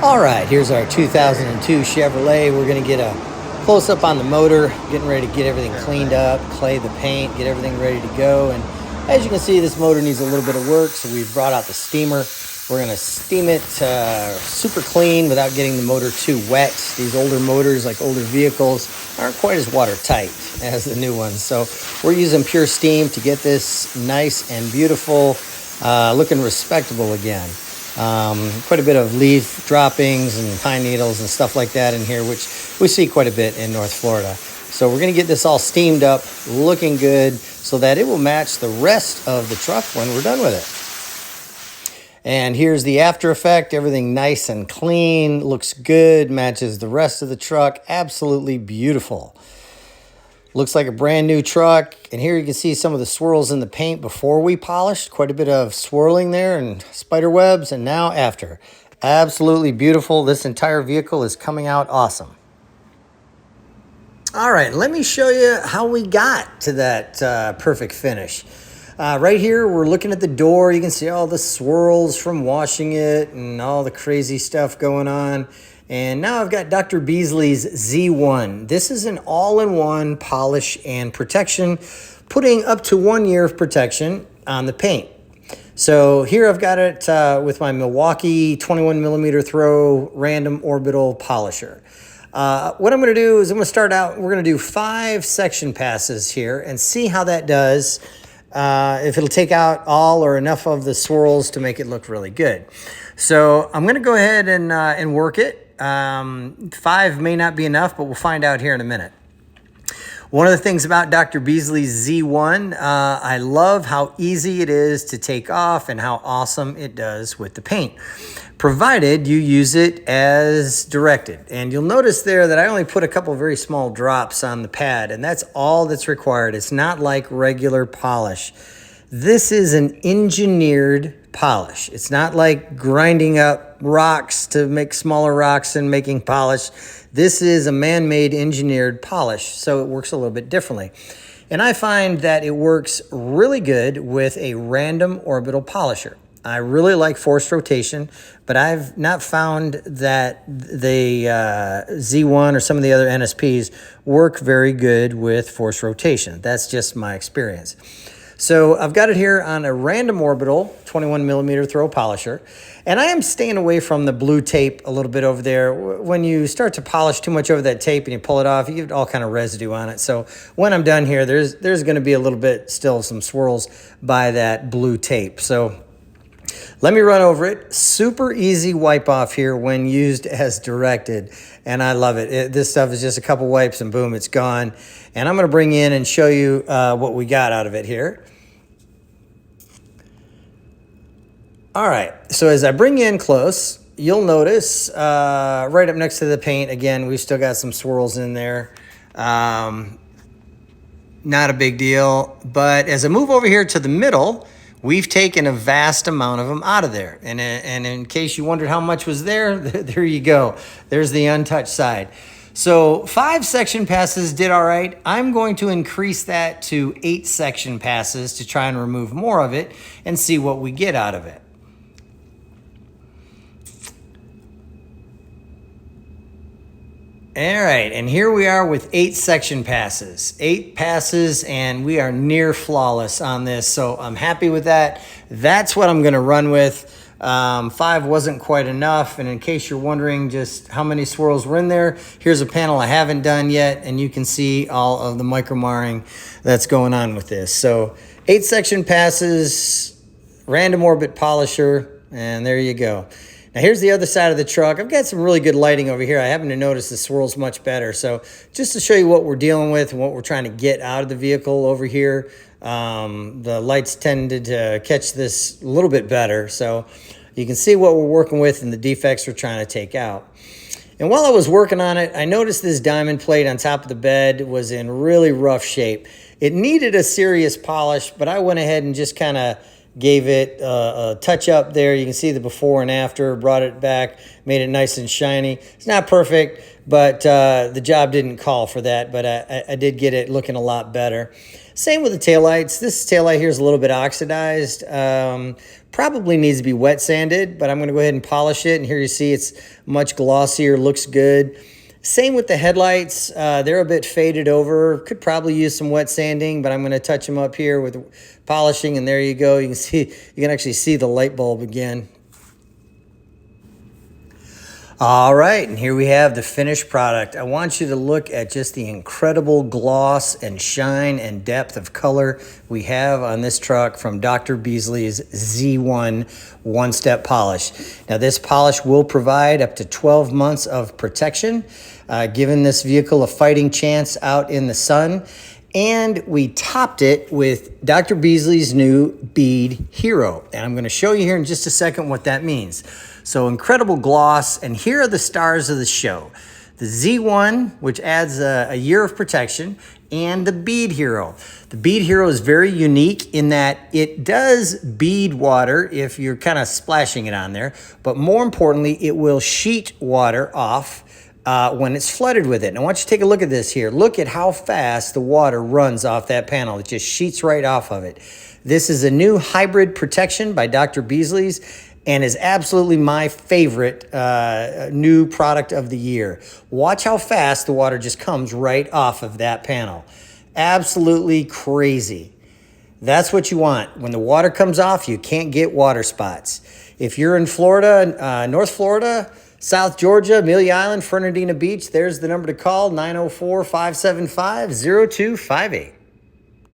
All right, here's our 2002 Chevrolet. We're going to get a close-up on the motor, getting ready to get everything cleaned up, clay the paint, get everything ready to go. And as you can see, this motor needs a little bit of work, so we've brought out the steamer. We're going to steam it super clean without getting the motor too wet. These older motors, like older vehicles, aren't quite as watertight as the new ones. So we're using pure steam to get this nice and beautiful, looking respectable again. Quite a bit of leaf droppings and pine needles and stuff like that in here, which we see quite a bit in North Florida. So we're going to get this all steamed up, looking good, so that it will match the rest of the truck when we're done with it. And here's the after effect. Everything nice and clean, looks good, matches the rest of the truck. Absolutely beautiful. Looks like a brand new truck. And here you can see some of the swirls in the paint before we polished. Quite a bit of swirling there and spider webs. And now after. Absolutely beautiful. This entire vehicle is coming out awesome. All right, let me show you how we got to that perfect finish. Right here, we're looking at the door. You can see all the swirls from washing it and all the crazy stuff going on. And now I've got Dr. Beasley's Z1. This is an all-in-one polish and protection, putting up to 1 year of protection on the paint. So here I've got it with my Milwaukee 21 millimeter throw random orbital polisher. What I'm going to do is I'm going to start out, we're going to do 5 section passes here and see how that does, if it'll take out all or enough of the swirls to make it look really good. So I'm going to go ahead and work it. 5 may not be enough, but we'll find out here in a minute. One of the things about Dr. Beasley's Z1, I love how easy it is to take off and how awesome it does with the paint, provided you use it as directed. And you'll notice there that I only put a couple very small drops on the pad, and that's all that's required. It's not like regular polish. This is an engineered polish. It's not like grinding up rocks to make smaller rocks and making polish. This is a man-made engineered polish, so it works a little bit differently. And I find that it works really good with a random orbital polisher. I really like forced rotation, but I've not found that the Z1 or some of the other NSPs work very good with forced rotation. That's just my experience. So I've got it here on a random orbital 21 millimeter throw polisher, and I am staying away from the blue tape a little bit over there. When you start to polish too much over that tape and you pull it off, you get all kind of residue on it. So when I'm done here, there's going to be a little bit still some swirls by that blue tape. So let me run over it. Super easy wipe off here when used as directed, and I love it. This stuff is just a couple wipes and boom, it's gone. And I'm going to bring in and show you what we got out of it here. All right, so as I bring you in close, you'll notice right up next to the paint, again, we've still got some swirls in there. Not a big deal, but as I move over here to the middle, we've taken a vast amount of them out of there. And in case you wondered how much was there, there you go. There's the untouched side. So 5 section passes did all right. I'm going to increase that to 8 section passes to try and remove more of it and see what we get out of it. All right, and here we are with 8 section passes. 8 passes, and we are near flawless on this, so I'm happy with that. That's what I'm going to run with. 5 wasn't quite enough, and in case you're wondering just how many swirls were in there, here's a panel I haven't done yet, and you can see all of the micro-marring that's going on with this. So 8 section passes, random orbit polisher, and there you go. Now here's the other side of the truck. I've got some really good lighting over here. I happen to notice the swirls much better. So just to show you what we're dealing with and what we're trying to get out of the vehicle over here, the lights tended to catch this a little bit better. So you can see what we're working with and the defects we're trying to take out. And while I was working on it, I noticed this diamond plate on top of the bed was in really rough shape. It needed a serious polish, but I went ahead and just kind of gave it a touch up there. You can see the before and after, brought it back, made it nice and shiny. It's not perfect, but the job didn't call for that, but I did get it looking a lot better. Same with the taillights. This taillight here is a little bit oxidized, Probably needs to be wet sanded, but I'm going to go ahead and polish it. And here you see it's much glossier, looks good. Same with the headlights. They're a bit faded over. Could probably use some wet sanding, but I'm going to touch them up here with polishing, and there you go. You can see, you can actually see the light bulb again. All right, and here we have the finished product. I want you to look at just the incredible gloss and shine and depth of color we have on this truck from Dr. Beasley's Z1 one-step polish. Now, this polish will provide up to 12 months of protection, giving this vehicle a fighting chance out in the sun. And we topped it with Dr. Beasley's new Bead Hero. And I'm going to show you here in just a second what that means. So incredible gloss, and here are the stars of the show. The Z1, which adds a year of protection, and the Bead Hero. The Bead Hero is very unique in that it does bead water if you're kind of splashing it on there, but more importantly, it will sheet water off when it's flooded with it. And I want you to take a look at this here. Look at how fast the water runs off that panel. It just sheets right off of it. This is a new hybrid protection by Dr. Beasley's, and is absolutely my favorite new product of the year. Watch how fast the water just comes right off of that panel. Absolutely crazy. That's what you want. When the water comes off, you can't get water spots. If you're in Florida, North Florida, South Georgia, Amelia Island, Fernandina Beach, there's the number to call, 904-575-0258.